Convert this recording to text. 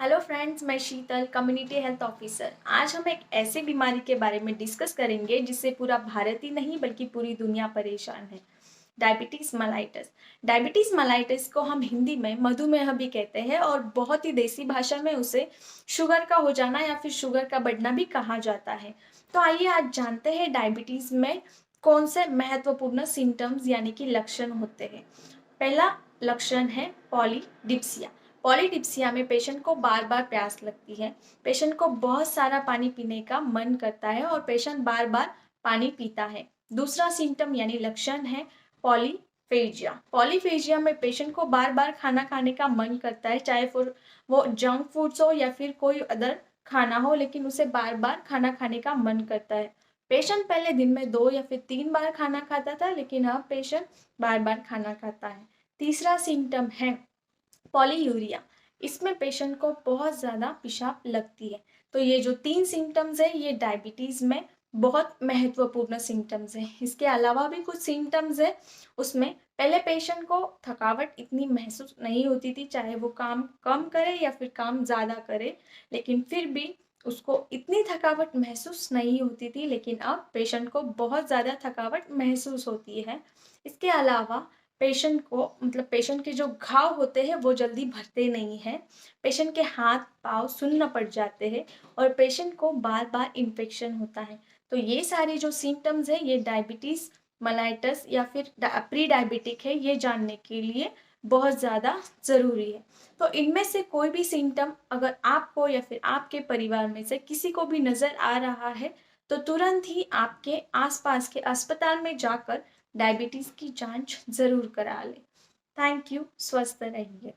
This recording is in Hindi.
हेलो फ्रेंड्स, मैं शीतल, कम्युनिटी हेल्थ ऑफिसर। आज हम एक ऐसी बीमारी के बारे में डिस्कस करेंगे जिससे पूरा भारत ही नहीं बल्कि पूरी दुनिया परेशान है। Diabetes mellitus. डायबिटीज़ मेलाइटस को हम हिंदी में मधुमेह भी कहते हैं और बहुत ही देसी भाषा में उसे शुगर का हो जाना या फिर शुगर का बढ़ना भी कहा जाता है। तो आइए आज जानते हैं डायबिटीज़ में कौन से महत्वपूर्ण सिम्टम्स यानी कि लक्षण होते हैं। पहला लक्षण है पॉलीडिप्सिया। पॉलीडिप्सिया में पेशेंट को बार बार प्यास लगती है, पेशेंट को बहुत सारा पानी पीने का मन करता है और पेशेंट बार बार पानी पीता है। दूसरा सिम्टम यानी लक्षण है पॉलीफेजिया। पॉलीफेजिया में पेशेंट को बार बार खाना खाने का मन करता है, चाहे फिर वो जंक फूड्स हो या फिर कोई अदर खाना हो, लेकिन उसे बार बार खाना खाने का मन करता है। पेशेंट पहले दिन में 2 या फिर 3 बार खाना खाता था, लेकिन अब पेशेंट बार बार खाना खाता है। तीसरा सिम्टम है पॉलीयूरिया। इसमें पेशेंट को बहुत ज़्यादा पेशाब लगती है। तो ये जो 3 सिम्टम्स है ये डायबिटीज़ में बहुत महत्वपूर्ण सिम्टम्स हैं। इसके अलावा भी कुछ सिम्टम्स है। उसमें पहले पेशेंट को थकावट इतनी महसूस नहीं होती थी, चाहे वो काम कम करे या फिर काम ज़्यादा करे, लेकिन फिर भी उसको इतनी थकावट महसूस नहीं होती थी, लेकिन अब पेशेंट को बहुत ज़्यादा थकावट महसूस होती है। इसके अलावा पेशेंट को पेशेंट के जो घाव होते हैं वो जल्दी भरते नहीं हैं, पेशेंट के हाथ पाँव सुन्न पड़ जाते हैं और पेशेंट को बार बार इन्फेक्शन होता है। तो ये सारी जो सिम्टम्स है ये डायबिटीज़ मेलाइटस या फिर प्री डायबिटिक है, ये जानने के लिए बहुत ज़्यादा ज़रूरी है। तो इनमें से कोई भी सिम्टम अगर आपको या फिर आपके परिवार में से किसी को भी नज़र आ रहा है तो तुरंत ही आपके आसपास के अस्पताल में जाकर डायबिटीज़ की जांच ज़रूर करा लें। Thank you. स्वस्थ रहिए।